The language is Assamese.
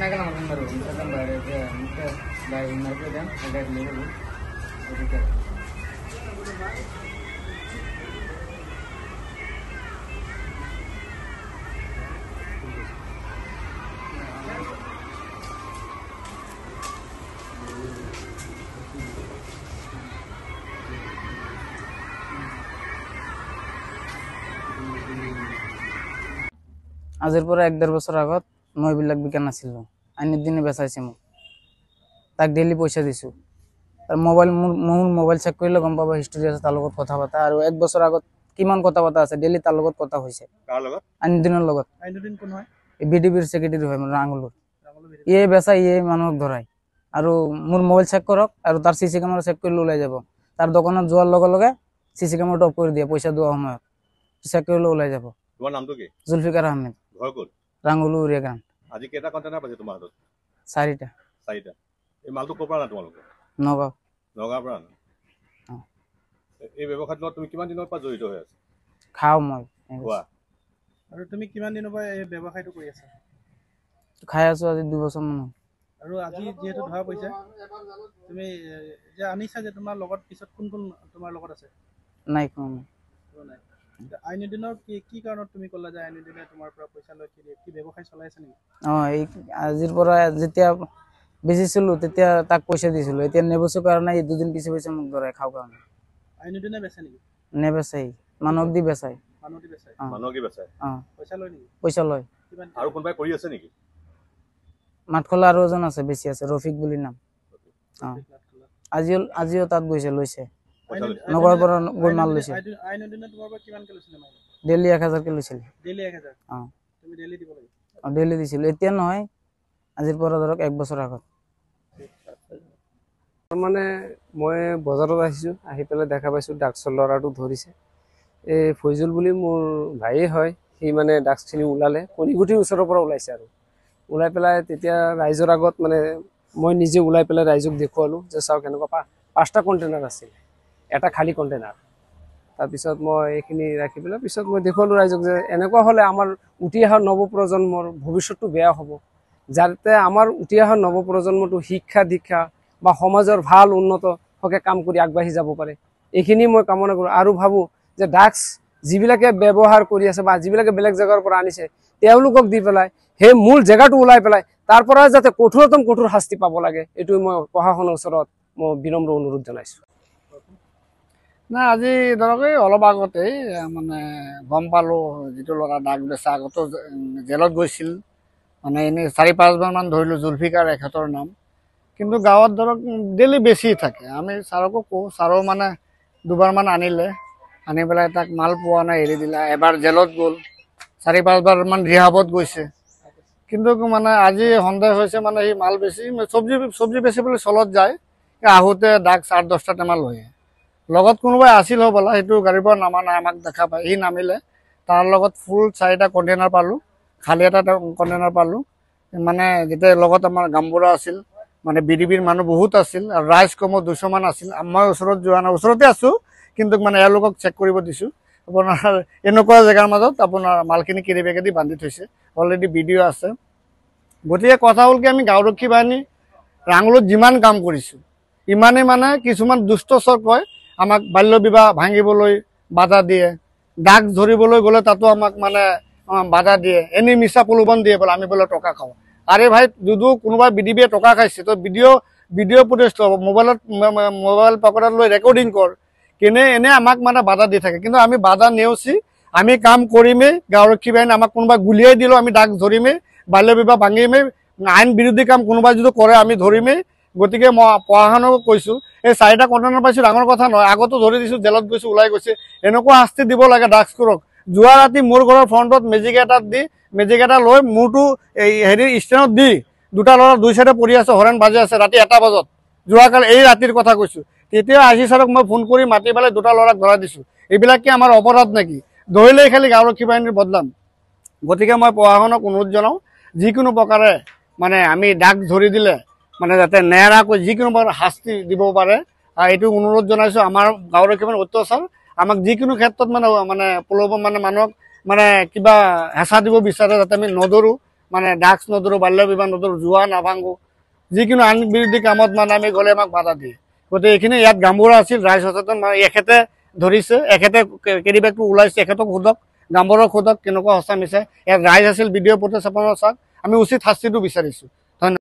আজিৰ পৰা 1.5 বছৰ আগত মইবিলাক বিকা নাছিলো আইনৰ দিনে বেচাইছে মোক তাক ডেইলি পইচা দিছো আৰু মোবাইল চেক কৰিলে গম পাব হিষ্টৰী আছে তাৰ লগত কথা পাতা আৰু 1 বছৰ আগত কিমান কথা পাতা আছে ডেইলি তাৰ লগত কথা হৈছে কাৰ লগত আইনৰ দিনৰ লগত আইনৰ দিন কোন হয় বিডিবিৰ সেক্ৰেটাৰী হয় ৰাঙুলুৰ ইয়ে বেচা ইয়ে মানুহক ধৰাই আৰু মোৰ মোবাইল চেক কৰক আৰু তাৰ সিসি কেমেৰা চেক কৰিলে ওলাই যাব তাৰ দোকানত যোৱাৰ লগে লগে সিসি কেমেৰা অফ কৰি দিয়ে পইচা দিয়া সময়ত চেক কৰিলে ওলাই যাব তোমাৰ নামটো কি জুলফিকাৰ আহমেদ ঘৰ ক'ত ৰাঙুলুৰ এগ্ৰাম আজি কেইটা কন্টেনাৰ পাইছে তোমাৰ হাতত 4টা এই মালটো ক'ৰ পৰা আনা তোমালোকে নগাঁৱৰ পৰা আনা এই ব্যৱসায়ত তুমি কিমান দিনৰ পৰা জড়িত হৈ আছা খাও মই খোৱা আৰু তুমি কিমান দিনৰ পৰা এই ব্যৱসায়টো কৰি আছা খাই আছো আজি 2 বছৰ মান আৰু আজি যেহেতু ধৰা পইছা তুমি যে আনিছা যে তোমাৰ লগত পিছত কোন কোন তোমাৰ লগত আছে নাই কোন নাই আইনৰ দিনৰ কি কাৰণত তুমি ক'লা যে আইনৰ দিনে তোমাৰ পৰা পইচা লৈ কি ব্যৱসায় চলাই আছে নেকি এই আজিৰ পৰা যেতিয়া বেচিছিলো তেতিয়া তাক পইচা দিছিলো এতিয়া নেবেচো কাৰণে এই 2 দিন পিছে পিছে মোক ধৰাই খাও কাৰণে আইনৰ দিনে বেচে নেকি নেবেচাই মানক দি বেচাই পইচা লয় নেকি পইচা লয় আৰু কোনবাই কৰি আছে নেকি মাতখলা আৰু এজন আছে বেছি আছে ৰফিক বুলি নাম আজিও তাত গৈছে লৈছে নগৰৰ পৰা গৈ মাল লৈছে আইনৰ দিনে তোমাৰ পৰা কিমান কে লৈছিলে মাল ডেইলি 1000 কে লৈছিল ডেইলি 1000 তুমি ডেইলি দিব লাগে ডেইলি দিছিল এতিয়া নহয় আজিৰ পৰা ধৰক 1 বছৰ আগত মানে মই বজাৰত আহিছো আহি পেলাই দেখা পাইছো ডাক্সৰ লৰাটো ধৰিছে এই ফয়জুল বুলি মোৰ ভাই হয় সি মানে ডাক্সখিনি উলালে কণিগুটিৰ ওচৰৰ পৰা ওলাইছে আৰু ওলাই পেলাই তেতিয়া ৰাইজৰ আগত মানে মই নিজে ওলাই পেলাই ৰাইজক দেখুৱালো যে চাও কেনেকুৱা 5টা কন্টেনাৰ আছিল এটা খালি কন্টেনাৰ তাৰপিছত মই এইখিনি ৰাখি পেলাই পিছত মই দেখুৱালো ৰাইজক যে এনেকুৱা হলে আমাৰ উঠি অহা নৱপ্ৰজন্মৰ ভৱিষ্যতটো বেয়া হ'ব যাতে আমাৰ উঠি অহা নৱপ্ৰজন্মটো শিক্ষা দীক্ষা বা সমাজৰ ভাল উন্নত হকে কাম কৰি আগবাঢ়ি যাব পাৰে এইখিনি মই কামনা কৰো আৰু ভাবো যে ডাক্স যিবিলাকে ব্যৱহাৰ কৰি আছে বা যিবিলাকে বেলেগ জায়গাৰ পৰা আনিছে তেওঁলোকক দি পেলাই হে মূল জায়গাটো ওলাই পেলাই তাৰ পৰা যাতে কঠোৰ শাস্তি পাব লাগে এটো মই প্ৰশাসনৰ ওচৰত মই বিনম্ৰ অনুৰোধ জনাইছো না আজি ধৰক অলপ আগতেই মানে গম পালো যেটো লৰা ডাক বেচা আগত জেলত গৈছিল মানে এনে 4-5 বাৰ মান ধৰিলো জুলফিকাৰ এখেতৰ নাম কিন্তু গাঁৱত ধৰক ডেইলি বেছি থাকে আমি ছাৰকো কওঁ ছাৰো মানে 2 বাৰ মান আনিলে আনি পেলাই তাক মাল পোৱা নাই এৰি দিলা এবাৰ জেলত গ'ল 4-5 বাৰ মান ৰিহাবত গৈছে কিন্তু মানে আজি সন্দেহ হৈছে মানে এই মাল বেছি সবজি বেছি বলে চলত যায় আহোতে ডাক 8-10টা টেমা লৈ লগত কোনোবাই আছিল হবলা হেতু গাড়ীৰ পৰা নামা নাই আমাক দেখা পাই ই নামিলে তাৰ লগত ফুল 4টা কন্টেনাৰ পালো খালি এটা কন্টেনাৰ পালো মানে যেতে লগত আমাৰ গাম্বুৰা আছিল মানে বিডিবিৰ মানুহ বহুত আছিল আৰু ৰাইজ কম 200 মান আছিল মই ওচৰত যোৱা না ওচৰতে আছো কিন্তু মানে এলোকক চেক কৰিব দিছো আপোনাৰ এনেকুৱা জায়গাৰ মাজত আপোনাৰ মালখিনি কেৰি বেগে দি বান্ধি থৈছে অলৰেডি ভিডিও আছে গতিকে কথা হল কি আমি গাঁওৰক্ষী বাহিনী ৰাঙুলত যিমান কাম কৰিছো ইমানে মানে কিছুমান দুষ্ট চক্ৰই আমাক বাল্য বিবাহ ভাঙিবলৈ বাধা দিয়ে ডাক ধৰিবলৈ গলে তাতো আমাক মানে বাধা দিয়ে এনি মিছা প্ৰলোভন দিয়ে বলে আমি বলে টকা খাও আরে ভাই দুদু কোনোবা বিডিবিয়ে টকা খাইছে তো ভিডিও ফুটেজ লব মোবাইল পকেটত লৈ রেকর্ডিং কর কেনে এনে আমাক মানে বাধা দি থাকে কিন্তু আমি বাধা নেওছি আমি কাম কৰিমেই গাঁওৰক্ষী বাহিনী আমাক কোনোবা গুলিয়াই দিলো আমি ডাক ধৰিমেই বাল্য বিবাহ ভাঙিমেই আইন বিৰোধী কাম কোনোবা যদি কৰে আমি ধৰিমেই গতিকে মই প্ৰশাসনক কৈছো এই 4টা কন্টেনাৰ পাইছো ডাঙৰ কথা নহয় আগতো ধৰি দিছো জেলত গৈছো ওলাই গৈছে এনেকুৱা শাস্তি দিব লাগে ডাক্স কৰক যোৱা ৰাতি মোৰ ঘৰৰ ফ্ৰণ্টত মেজিক এটা লৈ মোৰটো এই হেৰি ষ্টেনত দি 2টা ল'ৰা 2 সাইডে পৰি আছে হৰেন বাজে আছে ৰাতি 1টা বজাত যোৱাকাল এই ৰাতিৰ কথা কৈছো তেতিয়া আজি ছাৰক মই ফোন কৰি মাতি পেলাই 2টা ল'ৰাক ধৰাই দিছো এইবিলাক কি আমাৰ অপৰাধ নেকি ধৰিলেই খালি গাঁওৰক্ষী বাহিনীৰ বদনাম গতিকে মই প্ৰশাসনক অনুৰোধ জনাও যিকোনো প্ৰকাৰে মানে আমি ডাক ধৰি দিলে মানে যাতে নেৰাকৈ যিকোনো প্ৰকাৰৰ শাস্তি দিব পাৰে এইটো অনুৰোধ জনাইছো আমাৰ গাঁওৰক্ষী বাহিনীৰ অত্যাচাৰ আমাক যিকোনো ক্ষেত্ৰত মানে প্ৰলোভন মানে মানুহক মানে কিবা হেঁচা দিব বিচাৰে যাতে আমি নধৰো মানে ড্ৰাগছ নধৰোঁ, বাল্য বিবাহ নধৰোঁ, জুৱা নাভাঙো, যিকোনো আইন বিৰোধী কামত মানে আমি গ'লে আমাক বাধা দিয়ে। গতিকে এইখিনি ইয়াত গামবুঢ়া আছিল, ৰাইজ সচেতন, মানে এখেতে ধৰিছে, এখেতে কেৰিবেগটো ওলাইছে, এখেতক সোধক, গামবুঢ়াক সোধক কেনেকুৱা সঁচা মিছা। ইয়াত ৰাইজ আছিল, ভিডিঅ' প্ৰতিস্থাপনৰ চাওক, আমি উচিত শাস্তিটো বিচাৰিছোঁ।